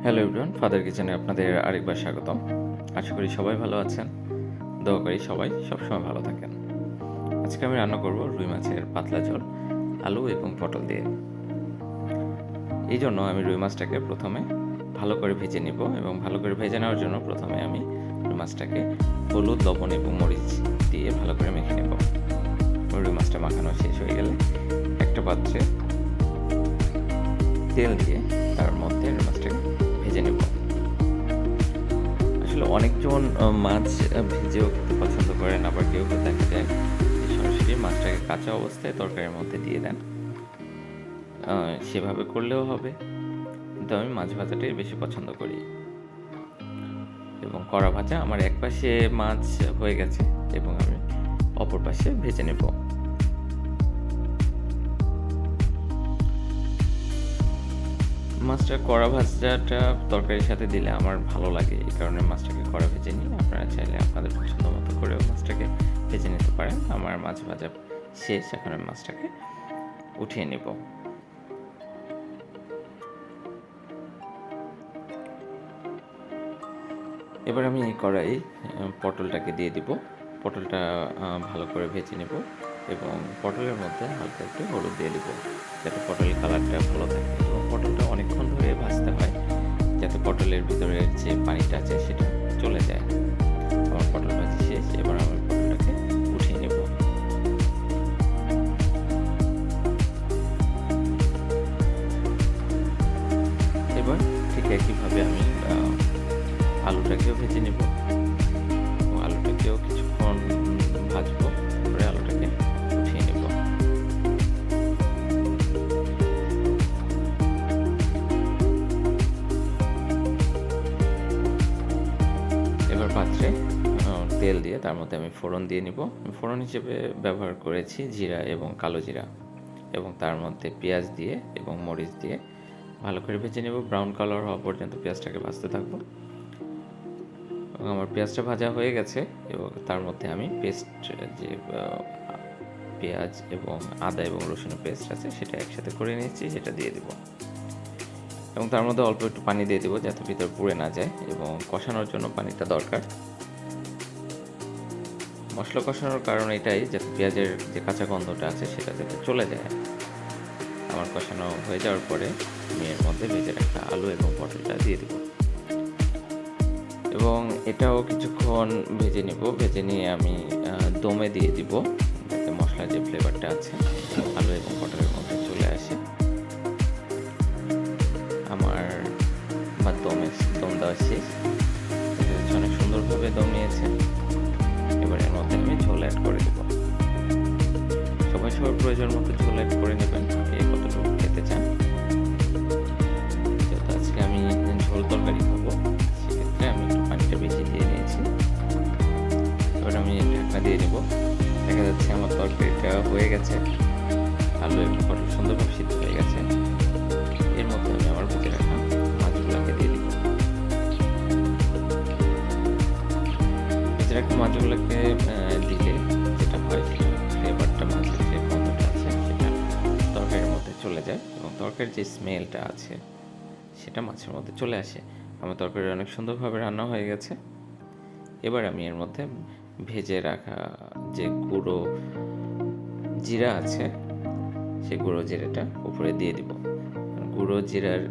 Hello everyone, father কিচেনে আপনাদের আরেকবার স্বাগতম। আশা করি সবাই ভালো আছেন। দোয়া করি সবাই সবসময় ভালো থাকেন। আজকে আমি রান্না করব রুই মাছের পাতলা ঝোল আলু এবং পটল দিয়ে। এই জন্য আমি রুই মাছটাকে প্রথমে ভালো করে ভেজে নেব এবং ভালো করে ভেজে নেওয়ার জন্য প্রথমে আমি রুই মাছটাকে হলুদ, লবণ এবং মরিচ দিয়ে ভালো করে মেখে নেব। রুই মাছটা মাখানো শেষ হয়ে গেলে একটা পাত্রে তেল দিয়ে তার মধ্যে রুই মাছটাকে ভেজে নেব। আসলে অনেকজন মাছ ভেজেও খেতে পছন্দ করেন, আবার কেউ কেউ দেখা যায় সরাসরি মাছটাকে কাঁচা অবস্থায় তরকারির মধ্যে দিয়ে দেন। সেভাবে করলেও হবে, কিন্তু আমি মাছ ভাজাটাই বেশি পছন্দ করি। এবং কড়া ভাজা আমার এক পাশে মাছ হয়ে গেছে এবং আমি অপর পাশে ভেজে নেব। মাছটা কড়া ভাজাটা তরকারির সাথে দিলে আমার ভালো লাগে, এই কারণে মাছটাকে কড়া ভেজে নিই। আপনারা চাইলে আপনাদের পছন্দ মতো করেও মাছটাকে ভেজে নিতে পারেন। আমার মাছ ভাজা শেষ, এখন আমি মাছটাকে উঠিয়ে নেব। এবার আমি এই কড়াই পটলটাকে দিয়ে দিব। পটলটা ভালো করে ভেজে নেব এবং পটলের মধ্যে হালকা একটু হলুদ দিয়ে দিব, যাতে পটলের কালারটা ভালো থাকে। এবং পটলটা অনেকক্ষণ ধরে ভাজতে হয়, যাতে পটলের ভিতরের যে পানিটা আছে সেটা চলে যায়। আমার পটল ভাজি শেষ, এবার আমি পটলটাকে উঠিয়ে নেব। এবার ঠিক একইভাবে আমি আলুটাকেও ভেজে নেব। আলুটাকেও কিছুক্ষণ ভাজবো, পরে আলুটাকে উঠিয়ে নেব। এবার পাত্রে তেল দিয়ে তার মধ্যে আমি ফোড়ন দিয়ে নিব। ফোড়ন হিসেবে ব্যবহার করেছি জিরা এবং কালো জিরা, এবং তার মধ্যে পেঁয়াজ দিয়ে এবং মরিচ দিয়ে ভালো করে ভেজে নেব। ব্রাউন কালার হওয়া পর্যন্ত পেঁয়াজটাকে ভাজতে থাকবো। আমার পেঁয়াজটা ভাজা হয়ে গেছে এবং তার মধ্যে আমি পেস্ট, যে পেঁয়াজ এবং আদা এবং রসুনের পেস্ট আছে সেটা একসাথে করে নিয়েছি, সেটা দিয়ে দিব। এবং তার মধ্যে অল্প একটু পানি দিয়ে দেবো, যাতে ভিতর পুড়ে না যায়, এবং কষানোর জন্য পানিটা দরকার। মশলা কষানোর কারণ এটাই, যাতে পেঁয়াজের যে কাঁচা গন্ধটা আছে সেটা যাতে চলে যায়। আমার কষানো হয়ে যাওয়ার পরে আমি এর মধ্যে ভেজে রাখা আলু এবং পটলটা দিয়ে দেবো এবং এটাও কিছুক্ষণ ভেজে নিব। ভেজে নিয়ে আমি দমে দিয়ে দিব, যাতে মশলার যে ফ্লেভারটা আছে আলু এবং পটলের মধ্যে চলে আসে। আমার দম দেওয়া শেষ, অনেক সুন্দরভাবে দম নিয়েছে। এবার এর মধ্যে আমি ঝোল অ্যাড করে দেব। সবাই সবার প্রয়োজন মতো ঝোল অ্যাড করে নেবেন, কে কতটুকু খেতে চান। যেহেতু আজকে আমি ঝোল তরকারি খাবো, সেক্ষেত্রে আমি একটু পানিটা বেশি দিয়ে নিয়েছি। এবার আমি ঢাকনা দিয়ে দেবো। দেখা যাচ্ছে আমার তরকারিটা হয়ে গেছে, আলু এবং পটল সুন্দরভাবে সিদ্ধ হয়ে গেছে। এর মধ্যে আমি আমার ভেজে রাখা মাছগুলোকে দিয়ে দিব। ভেজে রাখা মাছগুলোকে দিলে যেটা হয়, ফ্লেভারটা, মাছের যে গন্ধটা আছে সেটা তরকারির মধ্যে চলে যায় এবং তরকারির যে স্মেলটা আছে সেটা মাছের মধ্যে চলে আসে। আমার তরকারি অনেক সুন্দরভাবে রান্না হয়ে গেছে। এবার আমি এর মধ্যে ভেজে রাখা যে গুঁড়ো জিরা আছে, সেই গুঁড়ো জিরাটা উপরে দিয়ে দিব। গুঁড়ো জিরার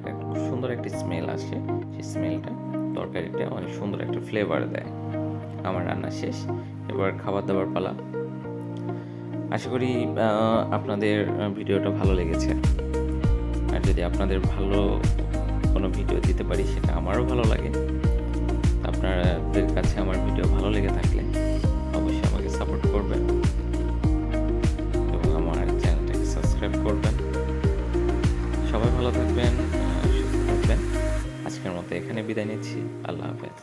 সুন্দর একটি স্মেল আসে, সেই স্মেলটা তরকারিটা অনেক সুন্দর একটা ফ্লেভার দেয়। আমার রান্না শেষ, এবার খাবার দাবার পালা। আশা করি আপনাদের ভিডিওটা ভালো লেগেছে। আর যদি আপনাদের ভালো কোনো ভিডিও দিতে পারি, সেটা আমারও ভালো লাগে। আপনাদের কাছে আমার ভিডিও ভালো লেগে থাকলে অবশ্যই আমাকে সাপোর্ট করবেন এবং আমার চ্যানেলটাকে সাবস্ক্রাইব করবেন। সবাই ভালো থাকবেন, সুস্থ থাকবেন। আজকের মতো এখানে বিদায় নিচ্ছি। আল্লাহ হাফেজ।